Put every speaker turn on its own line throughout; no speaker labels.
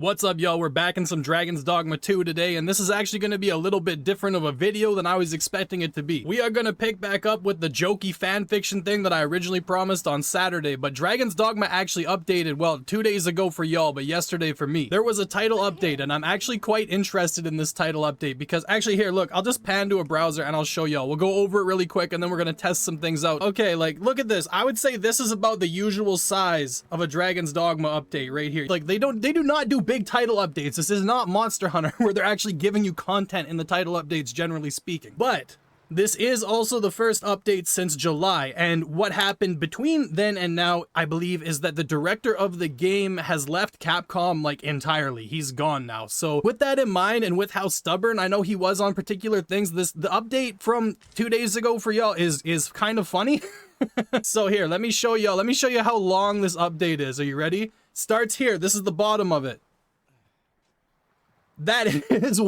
What's up, y'all? We're back in some Dragon's Dogma 2 today, and this is actually going to be a little bit different of a video than I was expecting it to be. We are going to pick back up with the jokey fanfiction thing that I originally promised on Saturday, but Dragon's Dogma actually updated, well, 2 days ago for y'all, but yesterday for me. There was a title update, and I'm actually quite interested in this title update, because actually here, look, I'll just pan to a browser and I'll show y'all. We'll go over it really quick, and then we're going to test some things out. Okay, like, look at this. I would say this is about the usual size of a Dragon's Dogma update right here. Like, they do not do big title updates. This is not Monster Hunter where they're actually giving you content in the title updates, generally speaking. But this is also the first update since July, and what happened between then and now, I believe, is that the director of the game has left Capcom, like, entirely. He's gone now. So with that in mind, and with how stubborn I know he was on particular things, the update from 2 days ago for y'all is kind of funny. So here, let me show y'all. Let me show you how long this update is. Are you ready? Starts here. This is the bottom of it. That is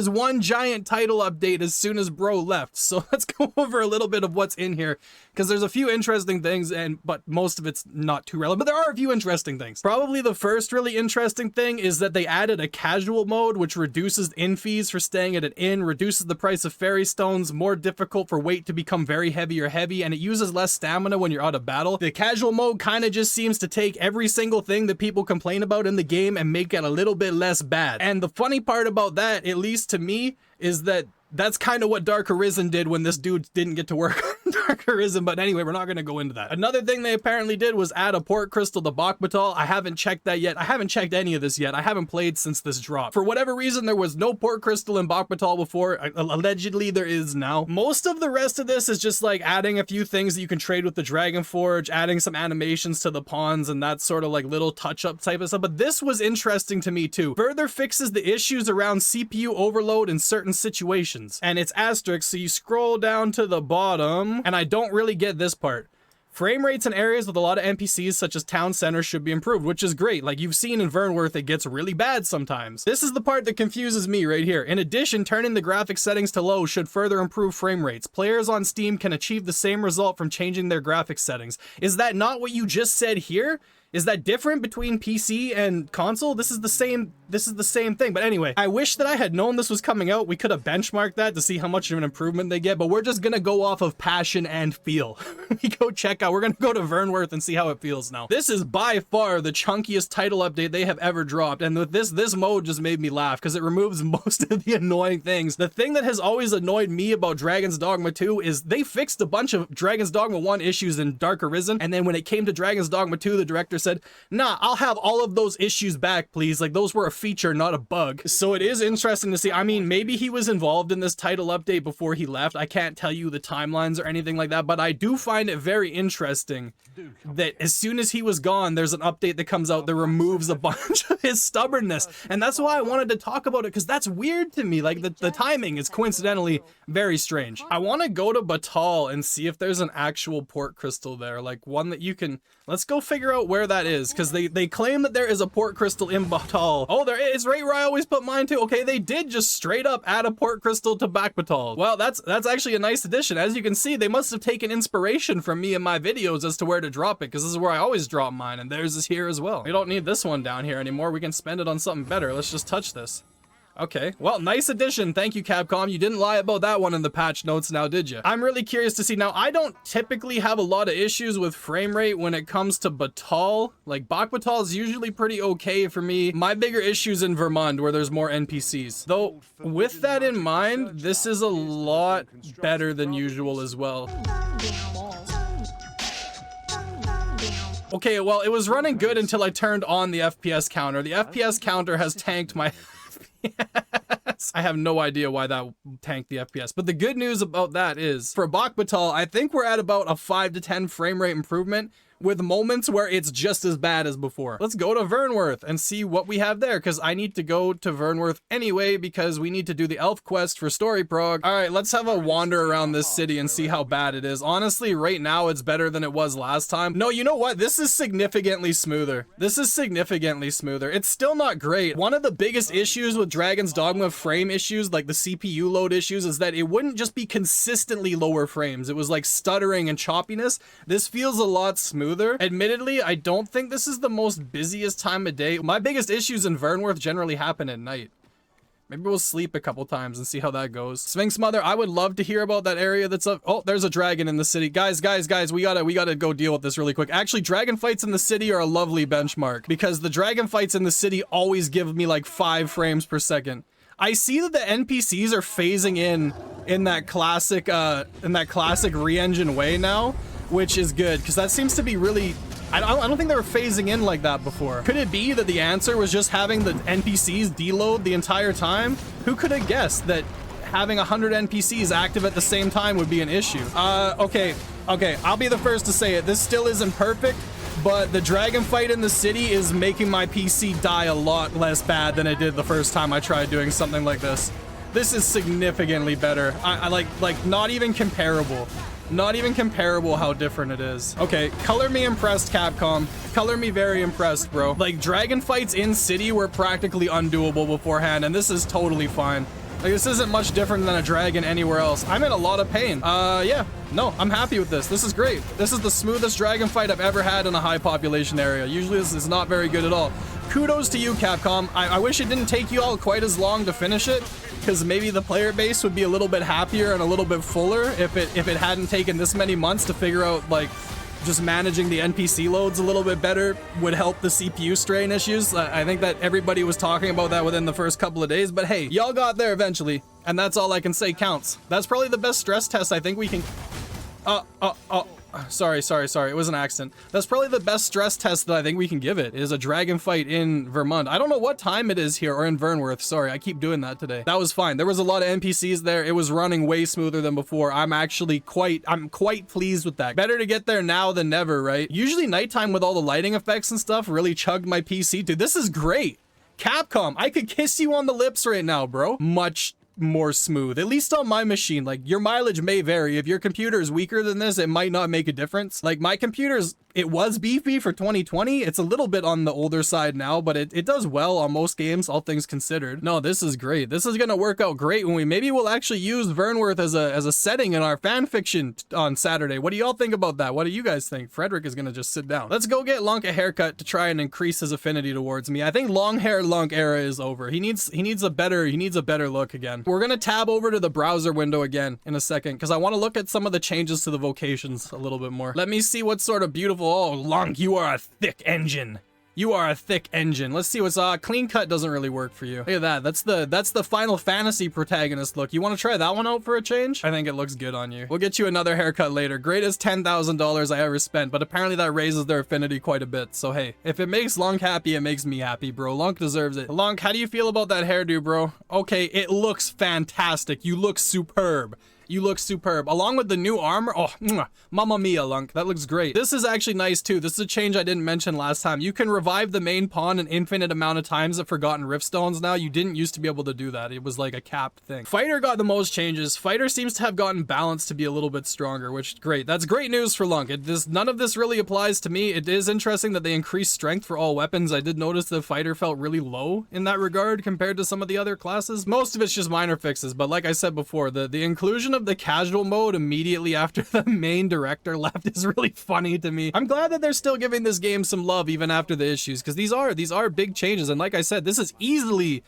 one giant title update as soon as bro left. So let's go over a little bit of what's in here, because there's a few interesting things, but most of it's not too relevant, but there are a few interesting things. Probably the first really interesting thing is that they added a casual mode, which reduces inn fees for staying at an inn, reduces the price of fairy stones, more difficult for weight to become very heavy or heavy, and it uses less stamina when you're out of battle. The casual mode kind of just seems to take every single thing that people complain about in the game and make it a little bit less bad. And the funny part about that, at least to me, is that that's kind of what Dark Arisen did when this dude didn't get to work on Dark Arisen, but anyway, we're not going to go into that. Another thing they apparently did was add a port crystal to Bakbatal. I haven't checked that yet. I haven't checked any of this yet. I haven't played since this drop. For whatever reason, there was no port crystal in Bakbatal before. Allegedly, there is now. Most of the rest of this is just like adding a few things that you can trade with the Dragon Forge, adding some animations to the pawns, and that sort of like little touch-up type of stuff. But this was interesting to me too. Further fixes the issues around CPU overload in certain situations. And it's asterisk, so you scroll down to the bottom, and I don't really get this part. Frame rates in areas with a lot of NPCs such as town centers should be improved, which is great. Like you've seen in Vernworth, it gets really bad sometimes. This is the part that confuses me right here. In addition, turning the graphic settings to low should further improve frame rates. Players on Steam can achieve the same result from changing their graphic settings. Is that not what you just said here? Is that different between PC and console? This is the same thing. But anyway, I wish that I had known this was coming out. We could have benchmarked that to see how much of an improvement they get, but we're just gonna go off of passion and feel. We go check out. We're gonna go to Vernworth and see how it feels now. This is by far the chunkiest title update they have ever dropped, and with this mode just made me laugh because it removes most of the annoying things. The thing that has always annoyed me about Dragon's Dogma 2 is they fixed a bunch of Dragon's Dogma 1 issues in Dark Arisen, and then when it came to Dragon's Dogma 2, the director said, nah, I'll have all of those issues back, please. Like, those were a feature, not a bug. So it is interesting to see. I mean, maybe he was involved in this title update before he left. I can't tell you the timelines or anything like that, but I do find it very interesting that as soon as he was gone, there's an update that comes out that removes a bunch of his stubbornness. And that's why I wanted to talk about it, because that's weird to me. Like, the timing is coincidentally very strange. I want to go to Batal and see if there's an actual port crystal there, like one that you can... Let's go figure out where that is, because they claim that there is a port crystal in Batal. Oh, there is, right where I always put mine too. Okay, they did just straight up add a port crystal to Batal. Well, that's actually a nice addition. As you can see, they must have taken inspiration from me and my videos as to where to drop it, because this is where I always drop mine, and theirs is here as well. We don't need this one down here anymore. We can spend it on something better. Let's just touch this. Okay, well, nice addition. Thank you, Capcom. You didn't lie about that one in the patch notes now, did you? I'm really curious to see. Now, I don't typically have a lot of issues with frame rate when it comes to Batal. Like, Bakbatal is usually pretty okay for me. My bigger issue's in Vermund, where there's more NPCs. Though, with that in mind, this is a lot better than usual as well. Okay, well, it was running good until I turned on the FPS counter. The FPS counter has tanked my... I have no idea why that tanked the FPS, but the good news about that is for Bakbatal, I think we're at about a 5 to 10 frame rate improvement, with moments where it's just as bad as before. Let's go to Vernworth and see what we have there, because I need to go to Vernworth anyway, because we need to do the elf quest for story prog. All right, let's have a wander around this city and see how bad it is. Honestly, right now it's better than it was last time. No, you know what? This is significantly smoother. This is significantly smoother. It's still not great. One of the biggest issues with Dragon's Dogma frame issues, like the CPU load issues, is that it wouldn't just be consistently lower frames. It was like stuttering and choppiness. This feels a lot smoother. smoother. Admittedly, I don't think this is the most busiest time of day. My biggest issues in Vernworth generally happen at night. Maybe we'll sleep a couple times and see how that goes. Sphinx Mother, I would love to hear about that area that's up. Oh, there's a dragon in the city. Guys, we gotta go deal with this really quick. Actually, dragon fights in the city are a lovely benchmark because the dragon fights in the city always give me like 5 frames per second. I see that the NPCs are phasing in that classic re-engine way now, which is good because that seems to be really... I don't think they were phasing in like that before. Could it be that the answer was just having the NPCs deload the entire time? Who could have guessed that having 100 NPCs active at the same time would be an issue? Okay, I'll be the first to say it. This still isn't perfect, but the dragon fight in the city is making my PC die a lot less bad than it did the first time I tried doing something like this. This is significantly better. I like not even comparable. Not even comparable how different it is. Okay, color me impressed, Capcom. Color me very impressed, bro. Like, dragon fights in city were practically undoable beforehand, and this is totally fine. Like, this isn't much different than a dragon anywhere else. I'm in a lot of pain. Yeah. No, I'm happy with this. This is great. This is the smoothest dragon fight I've ever had in a high population area. Usually this is not very good at all. Kudos to you, Capcom. I wish it didn't take you all quite as long to finish it, because maybe the player base would be a little bit happier and a little bit fuller if it hadn't taken this many months to figure out, like, just managing the NPC loads a little bit better would help the CPU strain issues. I think that everybody was talking about that within the first couple of days, but hey, y'all got there eventually, and that's all I can say counts. That's probably the best stress test I think we can... Sorry. It was an accident. That's probably the best stress test that I think we can give it, is a dragon fight in Vermont. I don't know what time it is here, or in Vernworth. Sorry, I keep doing that today. That was fine. There was a lot of NPCs there. It was running way smoother than before. I'm quite pleased with that. Better to get there now than never, right? Usually nighttime with all the lighting effects and stuff really chugged my PC. Dude, this is great. Capcom, I could kiss you on the lips right now, bro. Much more smooth, at least on my machine. Like, your mileage may vary. If your computer is weaker than this, it might not make a difference. Like, my computer's, it was beefy for 2020. It's a little bit on the older side now, but it does well on most games, all things considered. No, this is great. This is gonna work out great when maybe we'll actually use Vernworth as a setting in our fan fiction on Saturday. What do y'all think about that? What do you guys think? Frederick is gonna just sit down. Let's go get Lunk a haircut to try and increase his affinity towards me. I think long hair Lunk era is over. He needs a better look again. We're gonna tab over to the browser window again in a second because I want to look at some of the changes to the vocations a little bit more. Let me see what sort of beautiful... Oh, Lunk, you are a thick engine. You are a thick engine. Let's see what's clean cut doesn't really work for you. Look at that. That's the Final Fantasy protagonist look. You want to try that one out for a change? I think it looks good on you. We'll get you another haircut later. Greatest $10,000 I ever spent, but apparently that raises their affinity quite a bit. So hey, if it makes Lunk happy, it makes me happy, bro. Lunk deserves it. Lunk, how do you feel about that hairdo, bro? Okay, it looks fantastic. You look superb. You look superb. Along with the new armor. Oh, mamma mia, Lunk. That looks great. This is actually nice too. This is a change I didn't mention last time. You can revive the main pawn an infinite amount of times at Forgotten Riftstones now. You didn't used to be able to do that. It was like a capped thing. Fighter got the most changes. Fighter seems to have gotten balanced to be a little bit stronger, which is great. That's great news for Lunk. None of this really applies to me. It is interesting that they increased strength for all weapons. I did notice the fighter felt really low in that regard compared to some of the other classes. Most of it's just minor fixes, but like I said before, the inclusion of the casual mode immediately after the main director left is really funny to me. I'm glad that they're still giving this game some love even after the issues, because these are big changes, and like I said, this is easily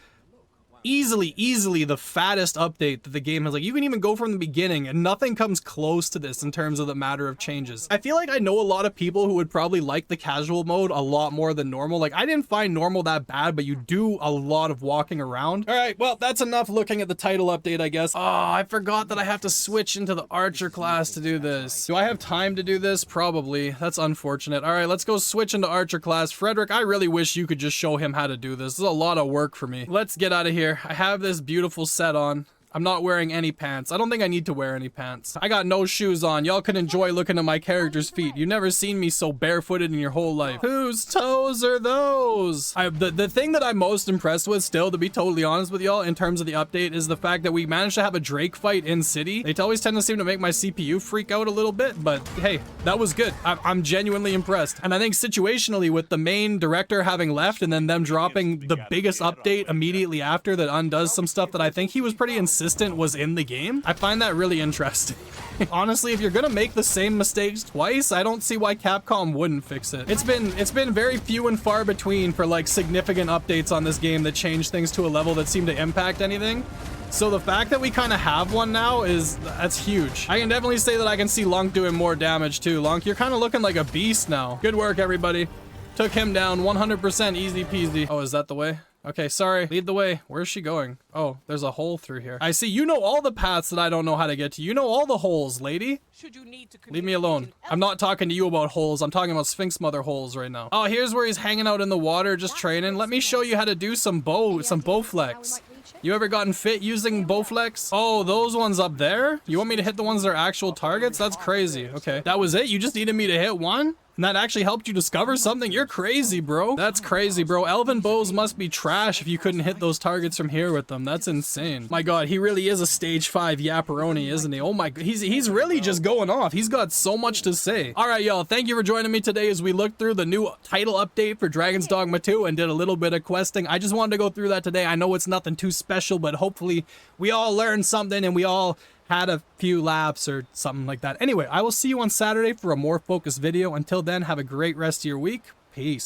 the fattest update that the game has. Like, you can even go from the beginning and nothing comes close to this in terms of the matter of changes. I feel like I know a lot of people who would probably like the casual mode a lot more than normal. Like, I didn't find normal that bad, but you do a lot of walking around. All right, well, that's enough looking at the title update, I guess. Oh, I forgot that I have to switch into the archer class to do this. Do I have time to do this? Probably. That's unfortunate. All right, let's go switch into archer class. Frederick, I really wish you could just show him how to do this. This is a lot of work for me. Let's get out of here. I have this beautiful set on. I'm not wearing any pants. I don't think I need to wear any pants. I got no shoes on. Y'all can enjoy looking at my character's feet. You've never seen me so barefooted in your whole life. Whose toes are those? The thing that I'm most impressed with still, to be totally honest with y'all, in terms of the update, is the fact that we managed to have a Drake fight in city. They always tend to seem to make my CPU freak out a little bit, but hey, that was good. I'm genuinely impressed. And I think situationally, with the main director having left and then them dropping the biggest update immediately after that undoes some stuff that I think he was pretty insane assistant was in the game. I find that really interesting. Honestly, if you're gonna make the same mistakes twice, I don't see why Capcom wouldn't fix it. It's been very few and far between for like significant updates on this game that change things to a level that seem to impact anything. So the fact that we kind of have one now that's huge. I can definitely say that I can see Lunk doing more damage too. Lunk, you're kind of looking like a beast now. Good work, everybody. Took him down 100% easy peasy. Oh, is that the way? Okay, sorry. Lead the way. Where's she going? Oh, there's a hole through here. I see. You know all the paths that I don't know how to get to. You know all the holes, lady.
Should you need to
leave me alone. I'm not talking to you about holes. I'm talking about Sphinx Mother holes right now. Oh, here's where he's hanging out in the water, just training. Let me show you how to do some bow flex. You ever gotten fit using bow flex? Oh, those ones up there? You want me to hit the ones that are actual targets? That's crazy. Okay, that was it? You just needed me to hit one? And that actually helped you discover something? You're crazy, bro. That's crazy, bro. Elven bows must be trash if you couldn't hit those targets from here with them. That's insane. My god, he really is a stage 5 yapperoni, isn't he? Oh my god, he's really just going off. He's got so much to say. All right, y'all, thank you for joining me today as we looked through the new title update for Dragon's Dogma 2 and did a little bit of questing. I just wanted to go through that today. I know it's nothing too special, but hopefully we all learned something and we all had a few laughs or something like that. Anyway, I will see you on Saturday for a more focused video. Until then, have a great rest of your week. Peace.